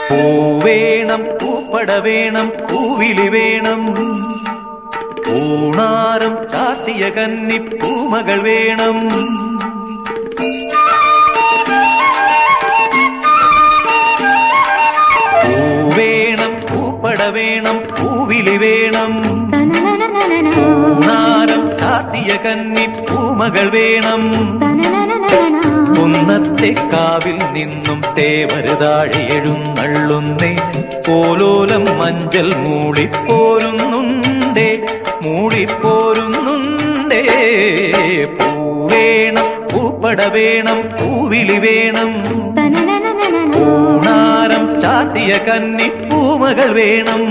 പൂവേണം പൂപ്പട വേണം പൂവിളി വേണം ഊണാരം ചാത്തിയ കന്നി പൂമകൾ വേണം പൂവേണം പൂപ്പട വേണം പൂവിളി വേണം ഊണാരം ചാത്തിയ കന്നി പൂമകൾ വേണം കുന്നത്തെ കാവിൽ നിന്നും തേവരുതാഴി എഴുന്നള്ളുന്നേ പോലോലം മഞ്ചൽ മൂളിപ്പോരുന്നുണ്ടേ മൂളിപ്പോരുന്നുണ്ടേ പൂവേണം പൂപ്പട വേണം പൂവിളി വേണം ഊണാരം ചാത്തിയ കന്നി പൂമകൾ വേണം